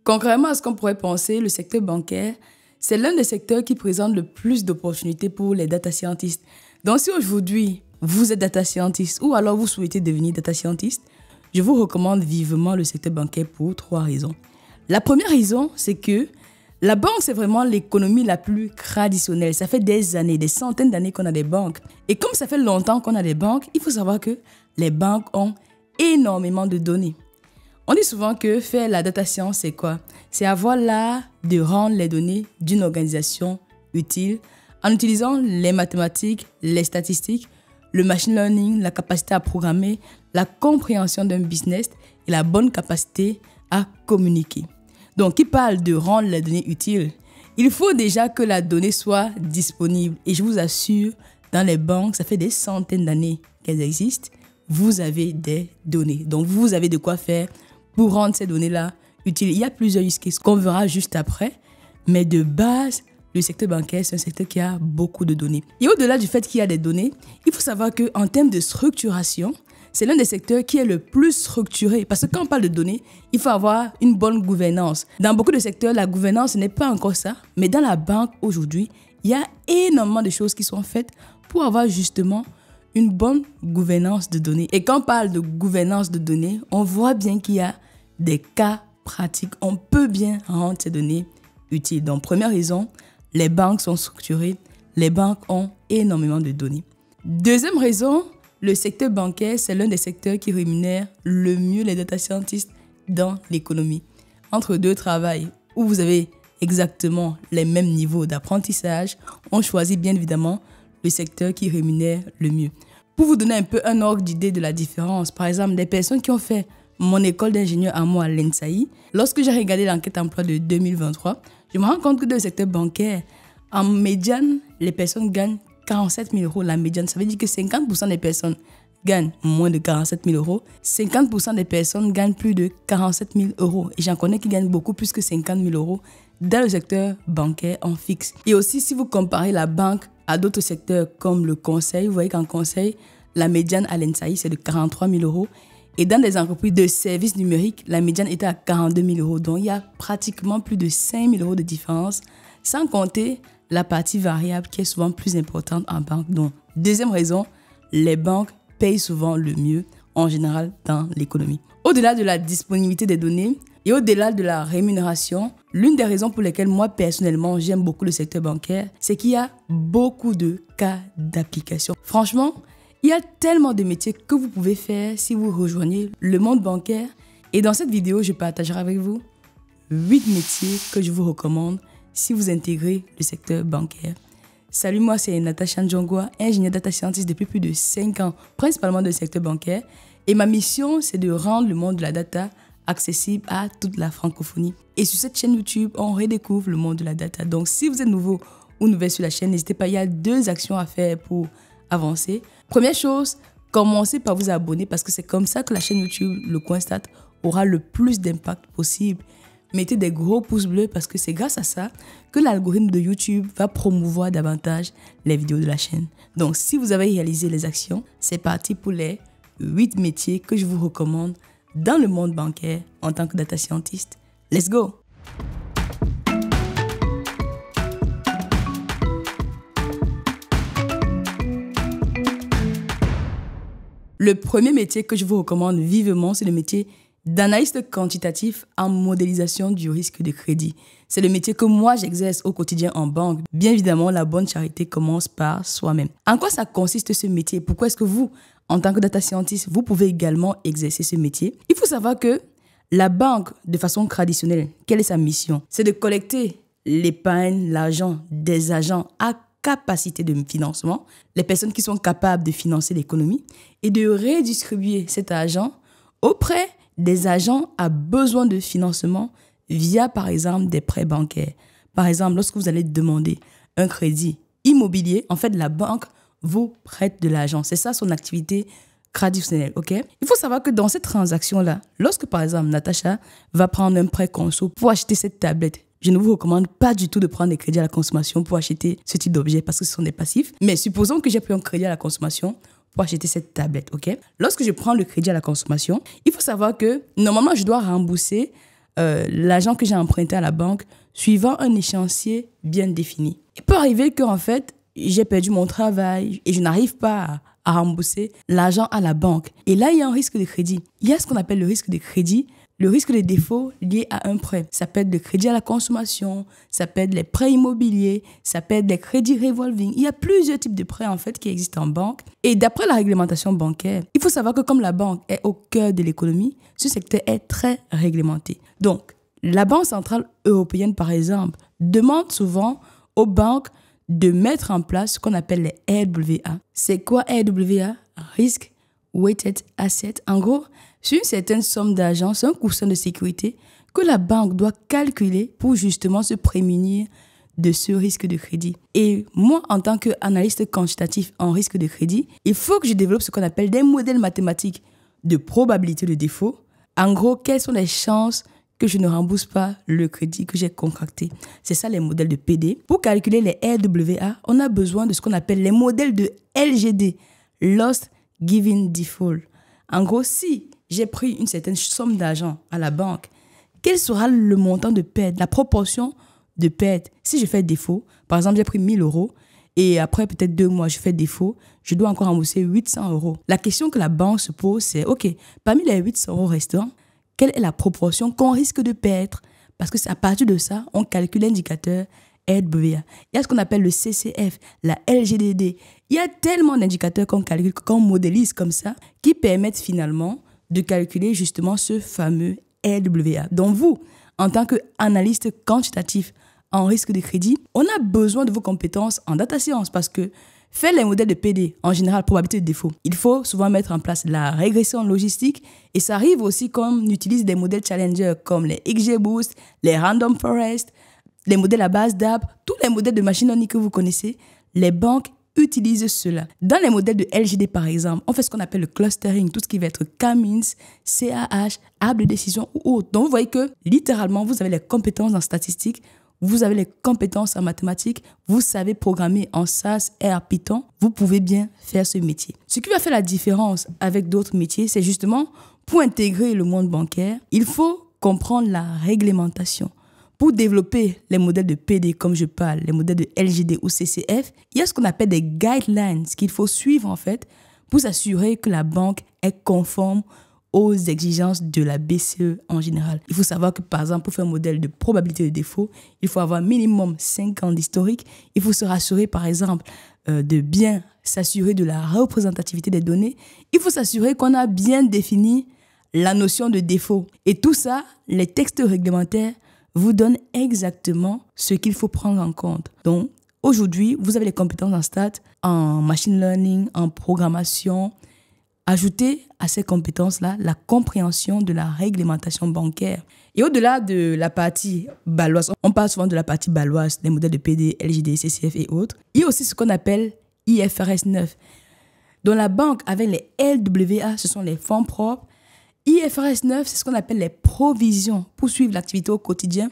Contrairement à ce qu'on pourrait penser, le secteur bancaire, c'est l'un des secteurs qui présente le plus d'opportunités pour les data scientists. Donc si aujourd'hui, vous êtes data scientist ou alors vous souhaitez devenir data scientist, je vous recommande vivement le secteur bancaire pour 3 raisons. La première raison, c'est que la banque, c'est vraiment l'économie la plus traditionnelle. Ça fait des années, des centaines d'années qu'on a des banques. Et comme ça fait longtemps qu'on a des banques, il faut savoir que les banques ont énormément de données. On dit souvent que faire la data science, c'est quoi? C'est avoir l'art de rendre les données d'une organisation utile en utilisant les mathématiques, les statistiques, le machine learning, la capacité à programmer, la compréhension d'un business et la bonne capacité à communiquer. Donc, qui parle de rendre les données utiles? Il faut déjà que la donnée soit disponible. Et je vous assure, dans les banques, ça fait des centaines d'années qu'elles existent. Vous avez des données. Donc, vous avez de quoi faire pour rendre ces données-là utiles. Il y a plusieurs use cases qu'on verra juste après. Mais de base, le secteur bancaire, c'est un secteur qui a beaucoup de données. Et au-delà du fait qu'il y a des données, il faut savoir qu'en termes de structuration, c'est l'un des secteurs qui est le plus structuré. Parce que quand on parle de données, il faut avoir une bonne gouvernance. Dans beaucoup de secteurs, la gouvernance n'est pas encore ça. Mais dans la banque, aujourd'hui, il y a énormément de choses qui sont faites pour avoir justement une bonne gouvernance de données. Et quand on parle de gouvernance de données, on voit bien qu'il y a des cas pratiques. On peut bien rendre ces données utiles. Donc, première raison, les banques sont structurées. Les banques ont énormément de données. Deuxième raison, le secteur bancaire, c'est l'un des secteurs qui rémunère le mieux les data scientists dans l'économie. Entre deux travails où vous avez exactement les mêmes niveaux d'apprentissage, on choisit bien évidemment le secteur qui rémunère le mieux. Pour vous donner un peu un ordre d'idée de la différence, par exemple, des personnes qui ont fait mon école d'ingénieur à moi à l'ENSAI, lorsque j'ai regardé l'enquête emploi de 2023, je me rends compte que dans le secteur bancaire, en médiane, les personnes gagnent 47 000 euros la médiane. Ça veut dire que 50% des personnes gagnent moins de 47 000 euros. 50% des personnes gagnent plus de 47 000 euros. Et j'en connais qui gagnent beaucoup plus que 50 000 euros dans le secteur bancaire en fixe. Et aussi, si vous comparez la banque à d'autres secteurs comme le conseil, vous voyez qu'en conseil, la médiane à l'ENSAI, c'est de 43 000 euros. Et dans des entreprises de services numériques, la médiane était à 42 000 euros. Donc, il y a pratiquement plus de 5 000 euros de différence, sans compter la partie variable qui est souvent plus importante en banque. Donc, deuxième raison, les banques payent souvent le mieux en général dans l'économie. Au-delà de la disponibilité des données et au-delà de la rémunération, l'une des raisons pour lesquelles moi personnellement j'aime beaucoup le secteur bancaire, c'est qu'il y a beaucoup de cas d'application. Franchement, il y a tellement de métiers que vous pouvez faire si vous rejoignez le monde bancaire. Et dans cette vidéo, je partagerai avec vous 8 métiers que je vous recommande si vous intégrez le secteur bancaire. Salut, moi c'est Natacha Njongwa, ingénieure data scientist depuis plus de 5 ans, principalement dans le secteur bancaire. Et ma mission, c'est de rendre le monde de la data accessible à toute la francophonie. Et sur cette chaîne YouTube, on redécouvre le monde de la data. Donc si vous êtes nouveau ou nouvelle sur la chaîne, n'hésitez pas, il y a 2 actions à faire pour avancer. Première chose, commencez par vous abonner parce que c'est comme ça que la chaîne YouTube, le Coin Stat, aura le plus d'impact possible. Mettez des gros pouces bleus parce que c'est grâce à ça que l'algorithme de YouTube va promouvoir davantage les vidéos de la chaîne. Donc, si vous avez réalisé les actions, c'est parti pour les 8 métiers que je vous recommande dans le monde bancaire en tant que data scientist. Let's go! Le premier métier que je vous recommande vivement, c'est le métier d'analyste quantitatif en modélisation du risque de crédit. C'est le métier que moi j'exerce au quotidien en banque. Bien évidemment, la bonne charité commence par soi-même. En quoi ça consiste ce métier? Pourquoi est-ce que vous, en tant que data scientist, vous pouvez également exercer ce métier? Il faut savoir que la banque, de façon traditionnelle, quelle est sa mission? C'est de collecter l'épargne, l'argent des agents à capacité de financement, les personnes qui sont capables de financer l'économie, et de redistribuer cet argent auprès des agents à besoin de financement via, par exemple, des prêts bancaires. Par exemple, lorsque vous allez demander un crédit immobilier, en fait, la banque vous prête de l'argent. C'est ça son activité traditionnelle, ok? Il faut savoir que dans cette transaction-là, lorsque, par exemple, Natacha va prendre un prêt conso pour acheter cette tablette, je ne vous recommande pas du tout de prendre des crédits à la consommation pour acheter ce type d'objet parce que ce sont des passifs. Mais supposons que j'ai pris un crédit à la consommation pour acheter cette tablette, ok? Lorsque je prends le crédit à la consommation, il faut savoir que normalement, je dois rembourser l'argent que j'ai emprunté à la banque suivant un échéancier bien défini. Il peut arriver qu'en fait, j'ai perdu mon travail et je n'arrive pas à rembourser l'argent à la banque. Et là, il y a un risque de crédit. Il y a ce qu'on appelle le risque de crédit, le risque de défaut lié à un prêt. Ça peut être le crédit à la consommation, ça peut être les prêts immobiliers, ça peut être les crédits revolving. Il y a plusieurs types de prêts en fait qui existent en banque. Et d'après la réglementation bancaire, il faut savoir que comme la banque est au cœur de l'économie, ce secteur est très réglementé. Donc, la Banque centrale européenne, par exemple, demande souvent aux banques de mettre en place ce qu'on appelle les RWA. C'est quoi RWA? Risk Weighted Asset. En gros, c'est une certaine somme d'argent, c'est un coussin de sécurité que la banque doit calculer pour justement se prémunir de ce risque de crédit. Et moi, en tant qu'analyste quantitatif en risque de crédit, il faut que je développe ce qu'on appelle des modèles mathématiques de probabilité de défaut. En gros, quelles sont les chances que je ne rembourse pas le crédit que j'ai contracté. C'est ça les modèles de PD. Pour calculer les RWA, on a besoin de ce qu'on appelle les modèles de LGD, Lost Given Default. En gros, si j'ai pris une certaine somme d'argent à la banque, quel sera le montant de perte, la proportion de perte si je fais défaut? Par exemple, j'ai pris 1 000 euros et après peut-être 2 mois, je fais défaut, je dois encore rembourser 800 euros. La question que la banque se pose, c'est OK, parmi les 800 euros restants, quelle est la proportion qu'on risque de perdre? Parce que c'est à partir de ça, on calcule l'indicateur RWA. Il y a ce qu'on appelle le CCF, la LGDD. Il y a tellement d'indicateurs qu'on calcule, qu'on modélise comme ça, qui permettent finalement de calculer justement ce fameux RWA. Donc vous, en tant qu'analyste quantitatif en risque de crédit, on a besoin de vos compétences en data science parce que faire les modèles de PD, en général, probabilité de défaut, il faut souvent mettre en place la régression logistique et ça arrive aussi comme on utilise des modèles challenger comme les XGBoost, les Random Forest, les modèles à base d'app, tous les modèles de machine learning que vous connaissez, les banques utilisent cela. Dans les modèles de LGD, par exemple, on fait ce qu'on appelle le clustering, tout ce qui va être K-means, CAH, arbre de décision ou autre. Donc, vous voyez que littéralement, vous avez les compétences en statistique, vous avez les compétences en mathématiques, vous savez programmer en SAS, R, Python, vous pouvez bien faire ce métier. Ce qui va faire la différence avec d'autres métiers, c'est justement pour intégrer le monde bancaire, il faut comprendre la réglementation. Pour développer les modèles de PD, comme je parle, les modèles de LGD ou CCF, il y a ce qu'on appelle des guidelines qu'il faut suivre en fait pour s'assurer que la banque est conforme aux exigences de la BCE en général. Il faut savoir que, par exemple, pour faire un modèle de probabilité de défaut, il faut avoir minimum 5 ans d'historique. Il faut se rassurer, par exemple, de bien s'assurer de la représentativité des données. Il faut s'assurer qu'on a bien défini la notion de défaut. Et tout ça, les textes réglementaires vous donnent exactement ce qu'il faut prendre en compte. Donc, aujourd'hui, vous avez les compétences en stats, en machine learning, en programmation. Ajoutez à ces compétences-là la compréhension de la réglementation bancaire. Et au-delà de la partie baloise, on parle souvent de la partie baloise, des modèles de PD, LGD, CCF et autres. Il y a aussi ce qu'on appelle IFRS 9. Dans la banque, avec les LWA, ce sont les fonds propres. IFRS 9, c'est ce qu'on appelle les provisions. Pour suivre l'activité au quotidien,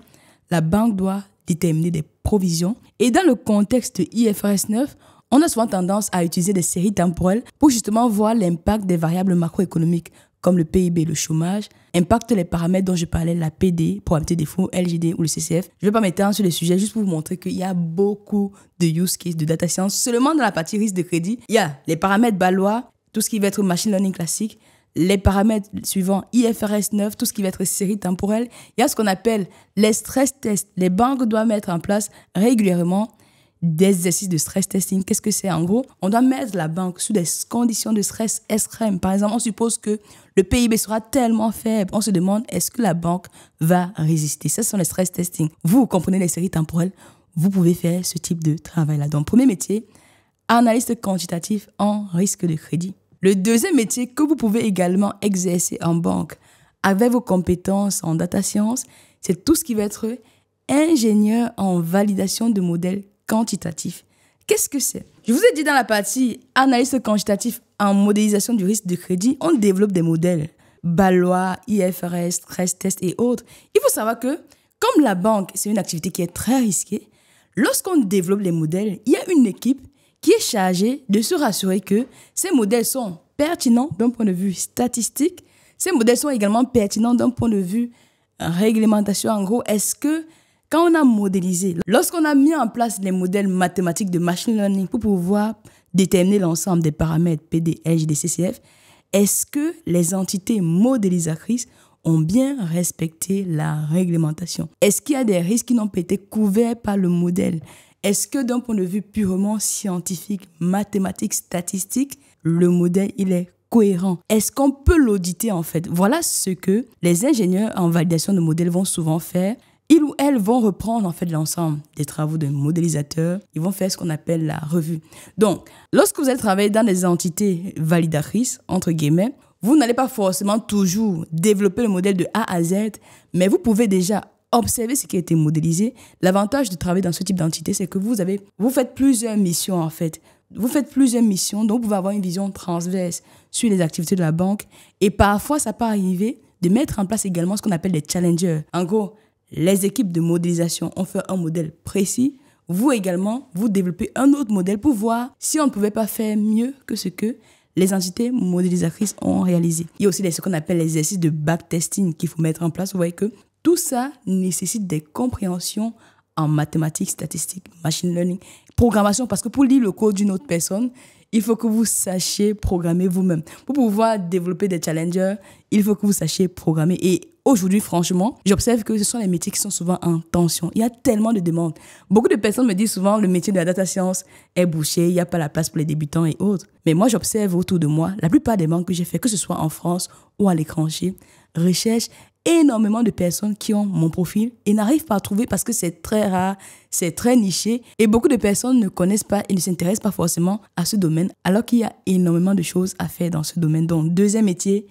la banque doit déterminer des provisions. Et dans le contexte IFRS 9, on a souvent tendance à utiliser des séries temporelles pour justement voir l'impact des variables macroéconomiques comme le PIB, le chômage, impactent les paramètres dont je parlais, la PD, probabilité de défaut, LGD ou le CCF. Je ne vais pas m'étendre sur les sujets juste pour vous montrer qu'il y a beaucoup de use cases de data science. Seulement dans la partie risque de crédit, il y a les paramètres balois, tout ce qui va être machine learning classique, les paramètres suivants, IFRS 9, tout ce qui va être série temporelle. Il y a ce qu'on appelle les stress tests. Les banques doivent mettre en place régulièrement des exercices de stress testing. Qu'est-ce que c'est en gros? On doit mettre la banque sous des conditions de stress extrêmes. Par exemple, on suppose que le PIB sera tellement faible. On se demande, est-ce que la banque va résister? Ce sont les stress testing. Vous comprenez les séries temporelles, vous pouvez faire ce type de travail-là. Donc, premier métier, analyste quantitatif en risque de crédit. Le deuxième métier que vous pouvez également exercer en banque avec vos compétences en data science, c'est tout ce qui va être ingénieur en validation de modèles quantitatifs. Qu'est-ce que c'est? Je vous ai dit dans la partie analyste quantitatif en modélisation du risque de crédit, on développe des modèles balois, IFRS, stress test et autres. Il faut savoir que comme la banque, c'est une activité qui est très risquée, lorsqu'on développe les modèles, il y a une équipe qui est chargée de se rassurer que ces modèles sont pertinents d'un point de vue statistique. Ces modèles sont également pertinents d'un point de vue réglementation, en gros, est-ce que quand on a modélisé, lorsqu'on a mis en place les modèles mathématiques de machine learning pour pouvoir déterminer l'ensemble des paramètres PD, Edge, DCCF, est-ce que les entités modélisatrices ont bien respecté la réglementation? Est-ce qu'il y a des risques qui n'ont pas été couverts par le modèle? Est-ce que d'un point de vue purement scientifique, mathématique, statistique, le modèle, il est cohérent? Est-ce qu'on peut l'auditer en fait? Voilà ce que les ingénieurs en validation de modèles vont souvent faire. Ils ou elles vont reprendre en fait l'ensemble des travaux d'un modélisateur. Ils vont faire ce qu'on appelle la revue. Donc, lorsque vous allez travailler dans des entités validatrices, entre guillemets, vous n'allez pas forcément toujours développer le modèle de A à Z, mais vous pouvez déjà observer ce qui a été modélisé. L'avantage de travailler dans ce type d'entité, c'est que vous faites plusieurs missions en fait. Vous faites plusieurs missions, donc vous pouvez avoir une vision transverse sur les activités de la banque. Et parfois, ça peut arriver de mettre en place également ce qu'on appelle des challengers. En gros, les équipes de modélisation ont fait un modèle précis. Vous également, vous développez un autre modèle pour voir si on ne pouvait pas faire mieux que ce que les entités modélisatrices ont réalisé. Il y a aussi ce qu'on appelle les exercices de backtesting qu'il faut mettre en place. Vous voyez que tout ça nécessite des compréhensions en mathématiques, statistiques, machine learning, programmation, parce que pour lire le code d'une autre personne, il faut que vous sachiez programmer vous-même. Pour pouvoir développer des challengers, il faut que vous sachiez programmer. Et aujourd'hui, franchement, j'observe que ce sont les métiers qui sont souvent en tension. Il y a tellement de demandes. Beaucoup de personnes me disent souvent le métier de la data science est bouché, il n'y a pas la place pour les débutants et autres. Mais moi, j'observe autour de moi, la plupart des banques que j'ai fait, que ce soit en France ou à l'étranger, recherchent énormément de personnes qui ont mon profil et n'arrivent pas à trouver parce que c'est très rare, c'est très niché et beaucoup de personnes ne connaissent pas et ne s'intéressent pas forcément à ce domaine alors qu'il y a énormément de choses à faire dans ce domaine. Donc, deuxième métier,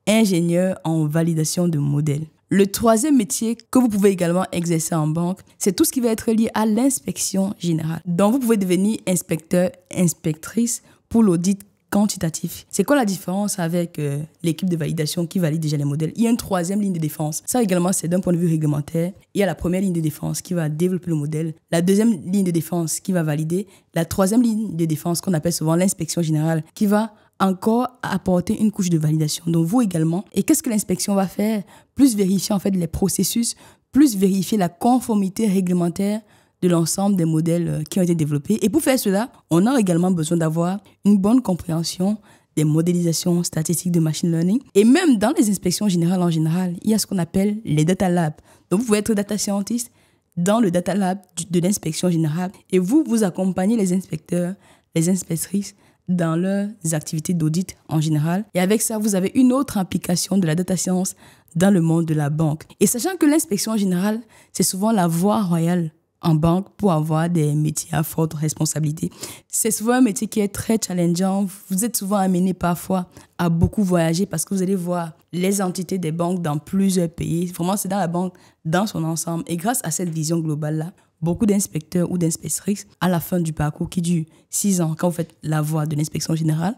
ingénieur en validation de modèles. Le troisième métier que vous pouvez également exercer en banque, c'est tout ce qui va être lié à l'inspection générale. Donc, vous pouvez devenir inspecteur, inspectrice pour l'audit quantitatif. C'est quoi la différence avec l'équipe de validation qui valide déjà les modèles? Il y a une troisième ligne de défense. Ça également, c'est d'un point de vue réglementaire. Il y a la première ligne de défense qui va développer le modèle, la deuxième ligne de défense qui va valider, la troisième ligne de défense qu'on appelle souvent l'inspection générale qui va encore apporter une couche de validation. Donc vous également. Et qu'est-ce que l'inspection va faire? Plus vérifier en fait les processus, plus vérifier la conformité réglementaire de l'ensemble des modèles qui ont été développés. Et pour faire cela, on a également besoin d'avoir une bonne compréhension des modélisations statistiques de machine learning. Et même dans les inspections générales en général, il y a ce qu'on appelle les data labs. Donc vous pouvez être data scientist dans le data lab de l'inspection générale et vous accompagnez les inspecteurs, les inspectrices dans leurs activités d'audit en général. Et avec ça, vous avez une autre implication de la data science dans le monde de la banque. Et sachant que l'inspection générale, c'est souvent la voie royale en banque pour avoir des métiers à forte responsabilité. C'est souvent un métier qui est très challengeant. Vous êtes souvent amené parfois à beaucoup voyager parce que vous allez voir les entités des banques dans plusieurs pays. Vraiment, c'est dans la banque dans son ensemble. Et grâce à cette vision globale-là, beaucoup d'inspecteurs ou d'inspectrices, à la fin du parcours qui dure 6 ans, quand vous faites la voie de l'inspection générale,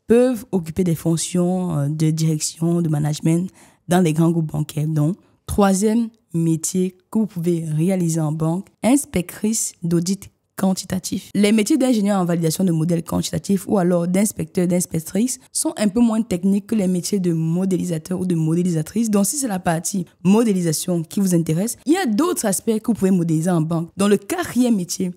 peuvent occuper des fonctions de direction, de management dans les grands groupes bancaires. Donc, troisième métier que vous pouvez réaliser en banque, inspectrice d'audit quantitatif. Les métiers d'ingénieur en validation de modèles quantitatifs ou alors d'inspecteur, d'inspectrice sont un peu moins techniques que les métiers de modélisateur ou de modélisatrice. Donc, si c'est la partie modélisation qui vous intéresse, il y a d'autres aspects que vous pouvez modéliser en banque. Dans le quatrième métier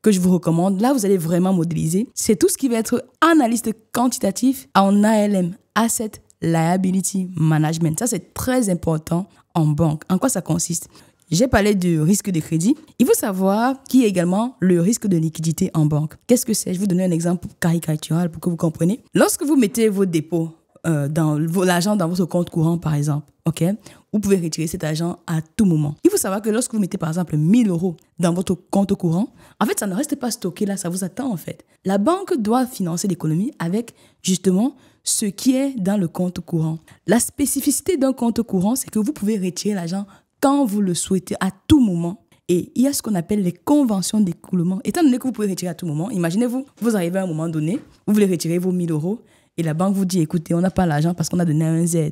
que je vous recommande, là, vous allez vraiment modéliser, c'est tout ce qui va être analyste quantitatif en ALM, Asset Liability Management. Ça, c'est très important en banque. En quoi ça consiste? J'ai parlé du risque de crédit. Il faut savoir qu'il y a également le risque de liquidité en banque. Qu'est-ce que c'est? Je vais vous donner un exemple caricatural pour que vous compreniez. Lorsque vous mettez vos dépôts, l'argent dans votre compte courant, par exemple, ok, vous pouvez retirer cet argent à tout moment. Il faut savoir que lorsque vous mettez, par exemple, 1 000 € dans votre compte courant, en fait, ça ne reste pas stocké là, ça vous attend, en fait. La banque doit financer l'économie avec, justement, ce qui est dans le compte courant. La spécificité d'un compte courant, c'est que vous pouvez retirer l'argent quand vous le souhaitez, à tout moment. Et il y a ce qu'on appelle les conventions d'écoulement. Étant donné que vous pouvez retirer à tout moment, imaginez-vous, vous arrivez à un moment donné, vous voulez retirer vos 1 000 € et la banque vous dit, écoutez, on n'a pas l'argent parce qu'on a donné un Z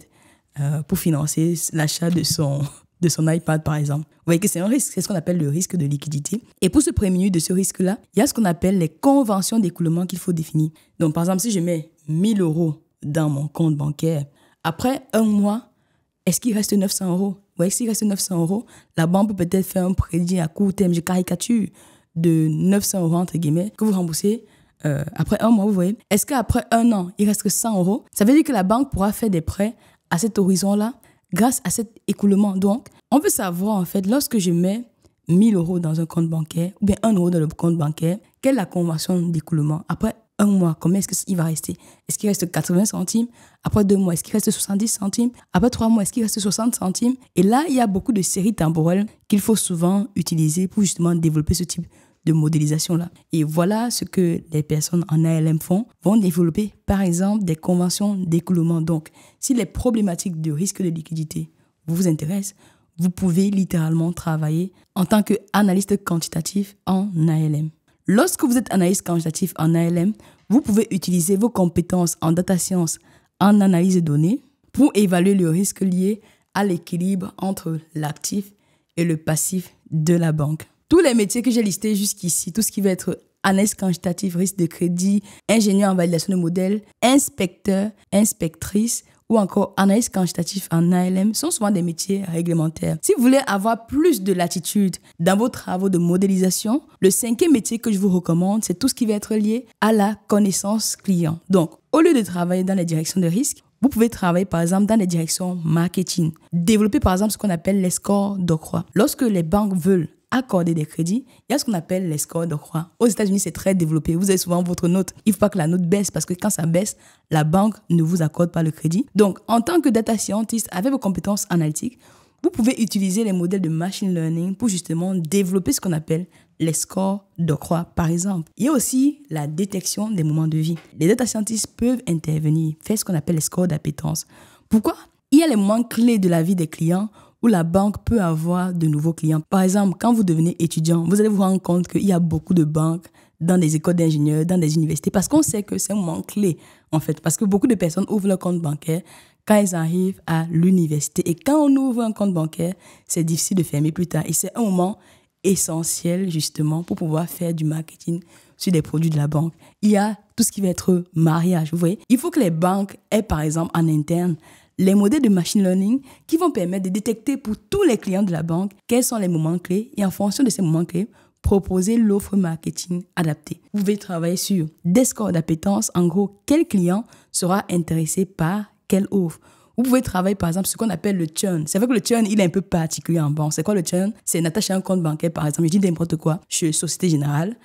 pour financer l'achat de son iPad, par exemple. Vous voyez que c'est un risque, c'est ce qu'on appelle le risque de liquidité. Et pour se prémunir de ce risque-là, il y a ce qu'on appelle les conventions d'écoulement qu'il faut définir. Donc, par exemple, si je mets 1 000 € dans mon compte bancaire, après un mois, est-ce qu'il reste 900 €? voyez, s'il reste 900 euros, la banque peut peut-être faire un crédit à court terme, je caricature, de 900 euros, entre guillemets, que vous remboursez après un mois, vous voyez. Est-ce qu'après un an, il reste que 100 euros? Ça veut dire que la banque pourra faire des prêts à cet horizon-là grâce à cet écoulement. Donc, on veut savoir, en fait, lorsque je mets 1000 euros dans un compte bancaire ou bien 1 euro dans le compte bancaire, quelle est la conversion d'écoulement? Après un mois, combien est-ce qu'il va rester? Est-ce qu'il reste 80 centimes? Après 2 mois, est-ce qu'il reste 70 centimes? Après 3 mois, est-ce qu'il reste 60 centimes? Et là, il y a beaucoup de séries temporelles qu'il faut souvent utiliser pour justement développer ce type de modélisation-là. Et voilà ce que les personnes en ALM vont développer, par exemple, des conventions d'écoulement. Donc, si les problématiques de risque de liquidité vous intéressent, vous pouvez littéralement travailler en tant qu'analyste quantitatif en ALM. Lorsque vous êtes analyste quantitatif en ALM, vous pouvez utiliser vos compétences en data science, en analyse de données, pour évaluer le risque lié à l'équilibre entre l'actif et le passif de la banque. Tous les métiers que j'ai listés jusqu'ici, tout ce qui va être analyste quantitatif, risque de crédit, ingénieur en validation de modèles, inspecteur, inspectrice ou encore analyste quantitatif en ALM sont souvent des métiers réglementaires. Si vous voulez avoir plus de latitude dans vos travaux de modélisation, le 5e métier que je vous recommande, c'est tout ce qui va être lié à la connaissance client. Donc, au lieu de travailler dans les directions de risque, vous pouvez travailler par exemple dans les directions marketing. Développer par exemple ce qu'on appelle les scores d'octroi. Lorsque les banques veulent accorder des crédits, il y a ce qu'on appelle les scores d'octroi. Aux États-Unis, c'est très développé. Vous avez souvent votre note. Il ne faut pas que la note baisse parce que quand ça baisse, la banque ne vous accorde pas le crédit. Donc, en tant que data scientist, avec vos compétences analytiques, vous pouvez utiliser les modèles de machine learning pour justement développer ce qu'on appelle les scores d'octroi, par exemple. Il y a aussi la détection des moments de vie. Les data scientists peuvent intervenir, faire ce qu'on appelle les scores d'appétence. Pourquoi? Il y a les moments clés de la vie des clients où la banque peut avoir de nouveaux clients. Par exemple, quand vous devenez étudiant, vous allez vous rendre compte qu'il y a beaucoup de banques dans des écoles d'ingénieurs, dans des universités, parce qu'on sait que c'est un moment clé, en fait, parce que beaucoup de personnes ouvrent leur compte bancaire quand ils arrivent à l'université. Et quand on ouvre un compte bancaire, c'est difficile de fermer plus tard. Et c'est un moment essentiel, justement, pour pouvoir faire du marketing sur des produits de la banque. Il y a tout ce qui va être mariage, vous voyez. Il faut que les banques aient, par exemple, en interne, les modèles de machine learning qui vont permettre de détecter pour tous les clients de la banque quels sont les moments clés et en fonction de ces moments clés, proposer l'offre marketing adaptée. Vous pouvez travailler sur des scores d'appétence. En gros, quel client sera intéressé par quelle offre. Vous pouvez travailler par exemple sur ce qu'on appelle le churn. C'est vrai que le churn, il est un peu particulier en banque. C'est quoi le churn? C'est Natacha a un compte bancaire par exemple. Je dis n'importe quoi chez Société Générale.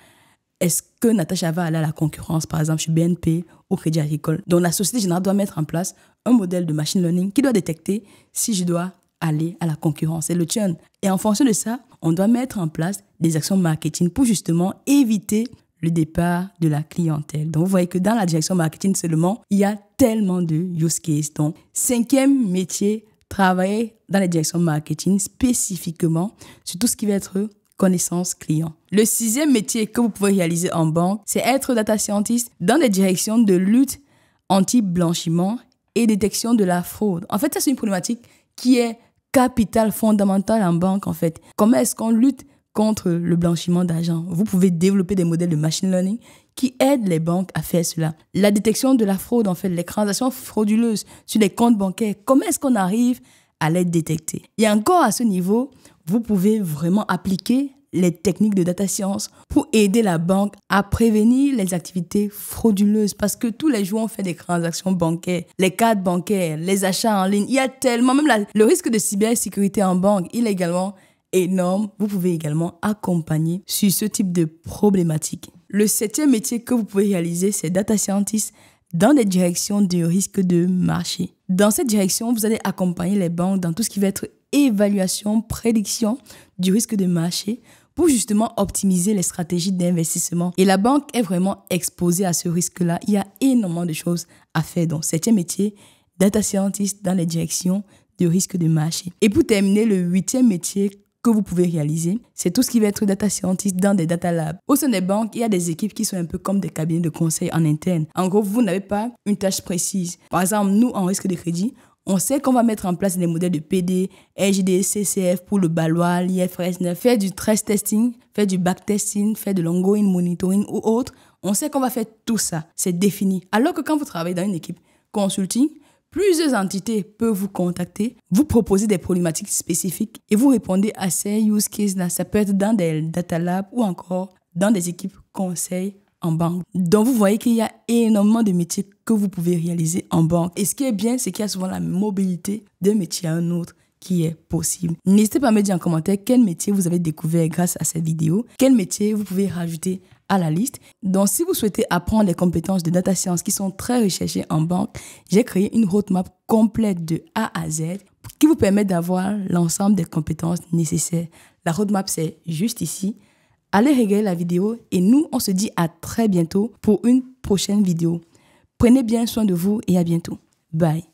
Est-ce que Natacha va aller à la concurrence, par exemple, chez BNP ou Crédit Agricole? Donc, la Société Générale doit mettre en place un modèle de machine learning qui doit détecter si je dois aller à la concurrence. C'est le churn. Et en fonction de ça, on doit mettre en place des actions marketing pour justement éviter le départ de la clientèle. Donc, vous voyez que dans la direction marketing seulement, il y a tellement de use cases. Donc, 5e métier, travailler dans la direction marketing spécifiquement sur tout ce qui va être connaissance client. Le 6e métier que vous pouvez réaliser en banque, c'est être data scientist dans les directions de lutte anti-blanchiment et détection de la fraude. En fait, ça, c'est une problématique qui est capitale, fondamentale en banque, en fait. Comment est-ce qu'on lutte contre le blanchiment d'argent? Vous pouvez développer des modèles de machine learning qui aident les banques à faire cela. La détection de la fraude, en fait, les transactions frauduleuses sur les comptes bancaires, comment est-ce qu'on arrive à les détecter? Et encore à ce niveau, vous pouvez vraiment appliquer les techniques de data science pour aider la banque à prévenir les activités frauduleuses parce que tous les jours, on fait des transactions bancaires, les cartes bancaires, les achats en ligne. Il y a tellement, même le risque de cybersécurité en banque, il est également énorme. Vous pouvez également accompagner sur ce type de problématique. Le 7e métier que vous pouvez réaliser, c'est data scientist dans des directions de risque de marché. Dans cette direction, vous allez accompagner les banques dans tout ce qui va être évaluation, prédiction du risque de marché pour justement optimiser les stratégies d'investissement. Et la banque est vraiment exposée à ce risque-là. Il y a énormément de choses à faire. Donc, 7e métier, data scientist dans les directions de risque de marché. Et pour terminer, le 8e métier que vous pouvez réaliser, c'est tout ce qui va être data scientist dans des data labs. Au sein des banques, il y a des équipes qui sont un peu comme des cabinets de conseil en interne. En gros, vous n'avez pas une tâche précise. Par exemple, nous, en risque de crédit, on sait qu'on va mettre en place des modèles de PD, LGD, CCF pour le Balois, l'IFRS 9, faire du stress testing, faire du backtesting, faire de l'ongoing monitoring ou autre. On sait qu'on va faire tout ça. C'est défini. Alors que quand vous travaillez dans une équipe consulting, Plusieurs entités peuvent vous contacter, vous proposer des problématiques spécifiques et vous répondez à ces use cases-là. Ça peut être dans des data labs ou encore dans des équipes conseils en banque. Donc, vous voyez qu'il y a énormément de métiers que vous pouvez réaliser en banque. Et ce qui est bien, c'est qu'il y a souvent la mobilité d'un métier à un autre qui est possible. N'hésitez pas à me dire en commentaire quel métier vous avez découvert grâce à cette vidéo, quel métier vous pouvez rajouter à la liste. Donc, si vous souhaitez apprendre les compétences de data science qui sont très recherchées en banque, j'ai créé une roadmap complète de A à Z qui vous permet d'avoir l'ensemble des compétences nécessaires. La roadmap, c'est juste ici. Allez regarder la vidéo et nous, on se dit à très bientôt pour une prochaine vidéo. Prenez bien soin de vous et à bientôt. Bye.